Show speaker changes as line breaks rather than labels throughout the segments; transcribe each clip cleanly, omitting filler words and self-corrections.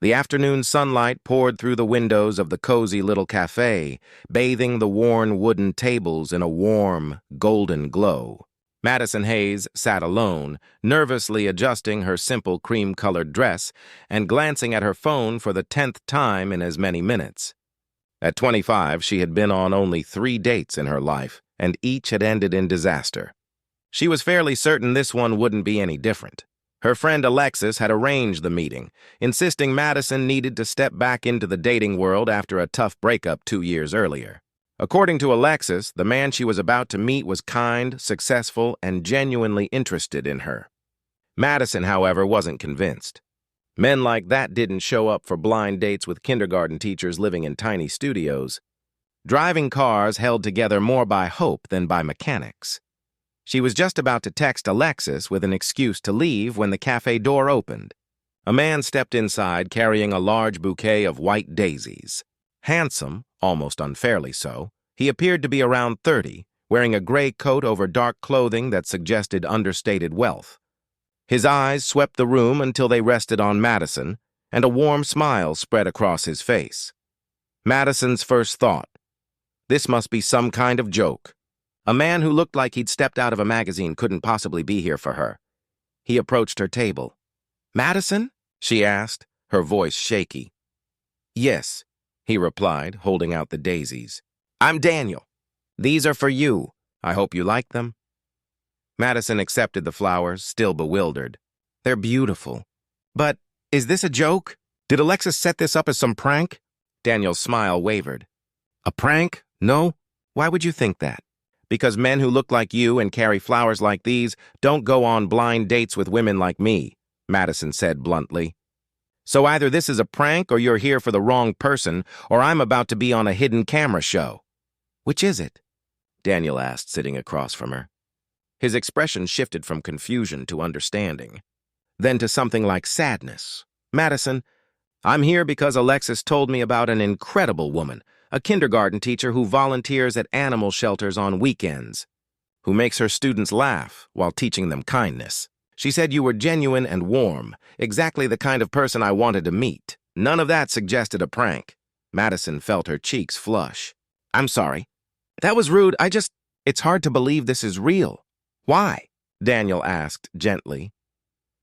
The afternoon sunlight poured through the windows of the cozy little café, bathing the worn wooden tables in a warm, golden glow. Madison Hayes sat alone, nervously adjusting her simple cream-colored dress and glancing at her phone for the 10th time in as many minutes. At 25, she had been on only 3 dates in her life, and each had ended in disaster. She was fairly certain this one wouldn't be any different. Her friend Alexis had arranged the meeting, insisting Madison needed to step back into the dating world after a tough breakup 2 years earlier. According to Alexis, the man she was about to meet was kind, successful, and genuinely interested in her. Madison, however, wasn't convinced. Men like that didn't show up for blind dates with kindergarten teachers living in tiny studios. Driving cars held together more by hope than by mechanics. She was just about to text Alexis with an excuse to leave when the cafe door opened. A man stepped inside carrying a large bouquet of white daisies. Handsome, almost unfairly so, he appeared to be around 30, wearing a gray coat over dark clothing that suggested understated wealth. His eyes swept the room until they rested on Madison, and a warm smile spread across his face. Madison's first thought, this must be some kind of joke. A man who looked like he'd stepped out of a magazine couldn't possibly be here for her. He approached her table. "Madison?" she asked, her voice shaky. "Yes," he replied, holding out the daisies. "I'm Daniel. These are for you. I hope you like them." Madison accepted the flowers, still bewildered. "They're beautiful. But is this a joke? Did Alexis set this up as some prank?" Daniel's smile wavered. "A prank? No? Why would you think that?" "Because men who look like you and carry flowers like these don't go on blind dates with women like me," Madison said bluntly. "So either this is a prank or you're here for the wrong person, or I'm about to be on a hidden camera show." "Which is it?" Daniel asked, sitting across from her. His expression shifted from confusion to understanding, then to something like sadness. "Madison, I'm here because Alexis told me about an incredible woman, a kindergarten teacher who volunteers at animal shelters on weekends, who makes her students laugh while teaching them kindness. She said you were genuine and warm, exactly the kind of person I wanted to meet. None of that suggested a prank." Madison felt her cheeks flush. "I'm sorry. That was rude. It's hard to believe this is real." "Why?" Daniel asked gently.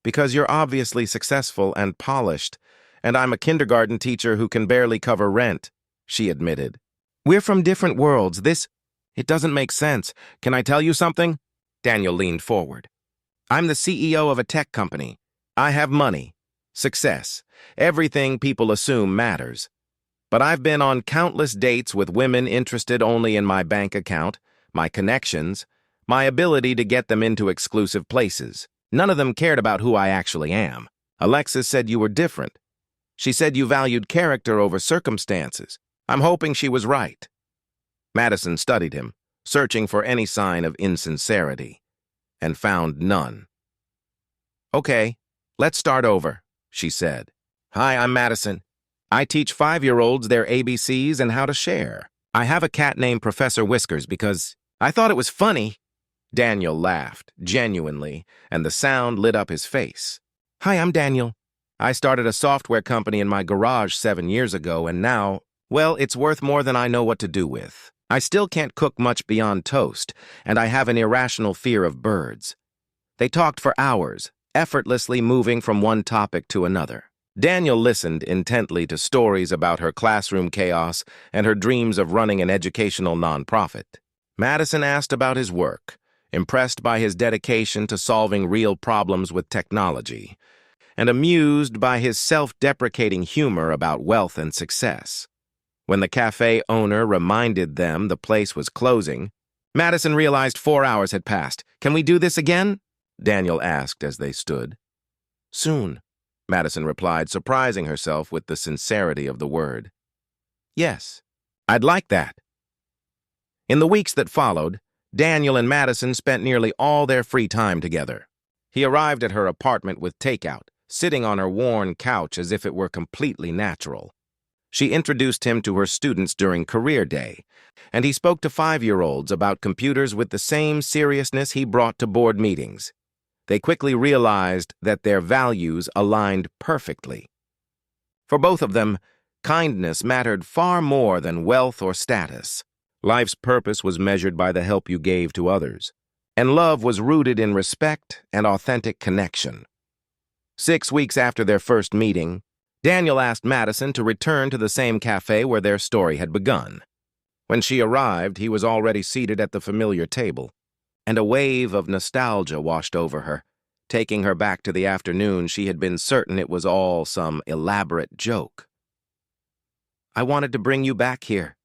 "Because you're obviously successful and polished, and I'm a kindergarten teacher who can barely cover rent," she admitted. "We're from different worlds. It doesn't make sense. Can I tell you something?" Daniel leaned forward. "I'm the CEO of a tech company. I have money, success, everything people assume matters. But I've been on countless dates with women interested only in my bank account, my connections, my ability to get them into exclusive places. None of them cared about who I actually am. Alexis said you were different. She said you valued character over circumstances. I'm hoping she was right." Madison studied him, searching for any sign of insincerity, and found none. "Okay, let's start over," she said. "Hi, I'm Madison. I teach 5-year-olds their ABCs and how to share. I have a cat named Professor Whiskers because I thought it was funny." Daniel laughed, genuinely, and the sound lit up his face. "Hi, I'm Daniel. I started a software company in my garage 7 years ago, and now, well, it's worth more than I know what to do with. I still can't cook much beyond toast, and I have an irrational fear of birds." They talked for hours, effortlessly moving from one topic to another. Daniel listened intently to stories about her classroom chaos and her dreams of running an educational nonprofit. Madison asked about his work, impressed by his dedication to solving real problems with technology, and amused by his self-deprecating humor about wealth and success. When the cafe owner reminded them the place was closing, Madison realized 4 hours had passed. "Can we do this again?" Daniel asked as they stood. "Soon," Madison replied, surprising herself with the sincerity of the word. "Yes, I'd like that." In the weeks that followed, Daniel and Madison spent nearly all their free time together. He arrived at her apartment with takeout, sitting on her worn couch as if it were completely natural. She introduced him to her students during career day, and he spoke to 5-year-olds about computers with the same seriousness he brought to board meetings. They quickly realized that their values aligned perfectly. For both of them, kindness mattered far more than wealth or status. Life's purpose was measured by the help you gave to others, and love was rooted in respect and authentic connection. 6 weeks after their first meeting, Daniel asked Madison to return to the same cafe where their story had begun. When she arrived, he was already seated at the familiar table, and a wave of nostalgia washed over her, taking her back to the afternoon she had been certain it was all some elaborate joke. "I wanted to bring you back here,"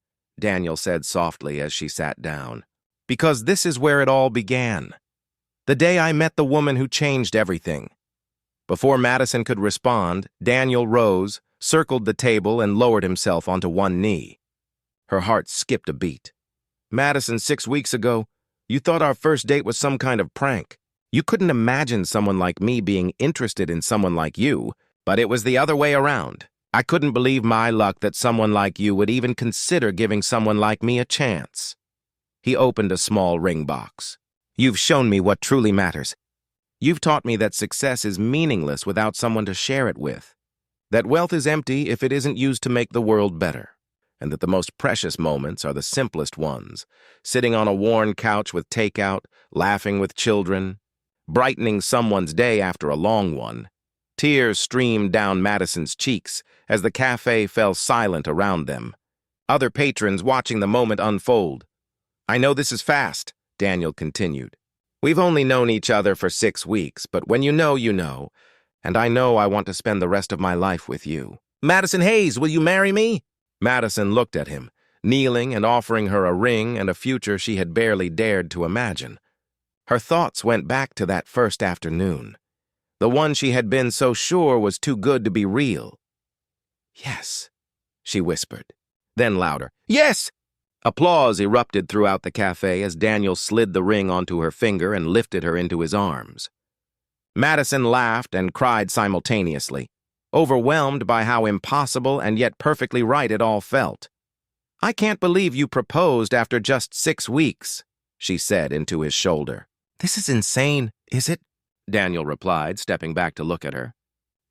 Daniel said softly as she sat down, "because this is where it all began. The day I met the woman who changed everything." Before Madison could respond, Daniel rose, circled the table, and lowered himself onto one knee. Her heart skipped a beat. "Madison, 6 weeks ago, you thought our first date was some kind of prank. You couldn't imagine someone like me being interested in someone like you, but it was the other way around. I couldn't believe my luck that someone like you would even consider giving someone like me a chance." He opened a small ring box. "You've shown me what truly matters. You've taught me that success is meaningless without someone to share it with, that wealth is empty if it isn't used to make the world better, and that the most precious moments are the simplest ones, sitting on a worn couch with takeout, laughing with children, brightening someone's day after a long one." Tears streamed down Madison's cheeks as the cafe fell silent around them, other patrons watching the moment unfold. "I know this is fast," Daniel continued. "We've only known each other for 6 weeks, but when you know, and I know I want to spend the rest of my life with you. Madison Hayes, will you marry me?" Madison looked at him, kneeling and offering her a ring and a future she had barely dared to imagine. Her thoughts went back to that first afternoon, the one she had been so sure was too good to be real. "Yes," she whispered. Then louder, "Yes!" Applause erupted throughout the cafe as Daniel slid the ring onto her finger and lifted her into his arms. Madison laughed and cried simultaneously, overwhelmed by how impossible and yet perfectly right it all felt. "I can't believe you proposed after just 6 weeks, she said into his shoulder. "This is insane, is it?" Daniel replied, stepping back to look at her.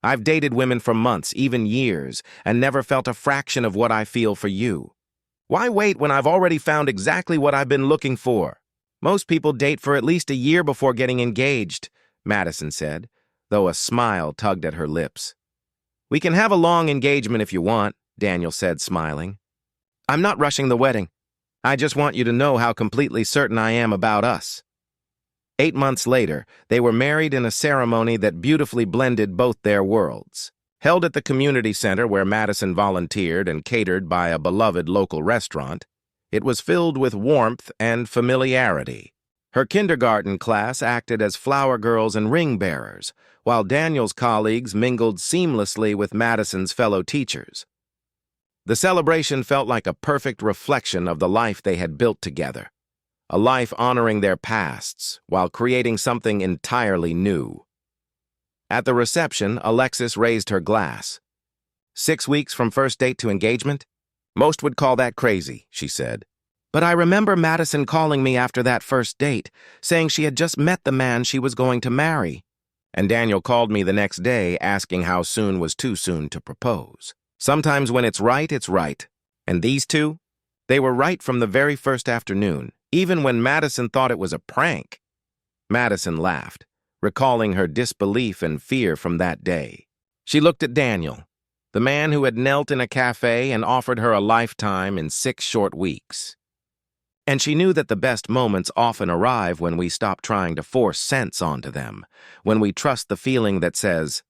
"I've dated women for months, even years, and never felt a fraction of what I feel for you. Why wait when I've already found exactly what I've been looking for? Most people date for at least a year before getting engaged," Madison said, though a smile tugged at her lips. "We can have a long engagement if you want," Daniel said, smiling. "I'm not rushing the wedding. I just want you to know how completely certain I am about us." 8 months later, they were married in a ceremony that beautifully blended both their worlds. Held at the community center where Madison volunteered and catered by a beloved local restaurant, it was filled with warmth and familiarity. Her kindergarten class acted as flower girls and ring bearers, while Daniel's colleagues mingled seamlessly with Madison's fellow teachers. The celebration felt like a perfect reflection of the life they had built together, a life honoring their pasts while creating something entirely new. At the reception, Alexis raised her glass. 6 weeks from first date to engagement? Most would call that crazy, she said. But I remember Madison calling me after that first date, saying she had just met the man she was going to marry. And Daniel called me the next day asking how soon was too soon to propose. Sometimes when it's right. And these two? They were right from the very first afternoon, even when Madison thought it was a prank. Madison laughed, recalling her disbelief and fear from that day. She looked at Daniel, the man who had knelt in a cafe and offered her a lifetime in 6 short weeks. And she knew that the best moments often arrive when we stop trying to force sense onto them, when we trust the feeling that says,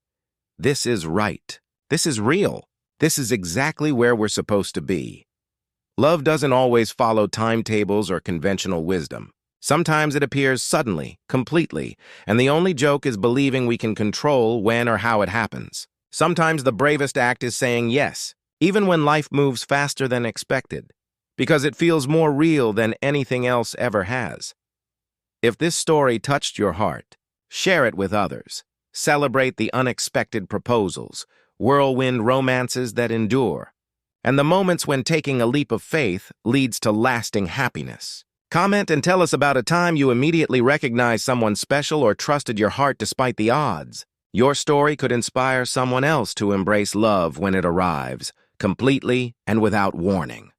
"This is right, this is real, this is exactly where we're supposed to be." Love doesn't always follow timetables or conventional wisdom. Sometimes it appears suddenly, completely, and the only joke is believing we can control when or how it happens. Sometimes the bravest act is saying yes, even when life moves faster than expected, because it feels more real than anything else ever has. If this story touched your heart, share it with others. Celebrate the unexpected proposals, whirlwind romances that endure, and the moments when taking a leap of faith leads to lasting happiness. Comment and tell us about a time you immediately recognized someone special or trusted your heart despite the odds. Your story could inspire someone else to embrace love when it arrives, completely and without warning.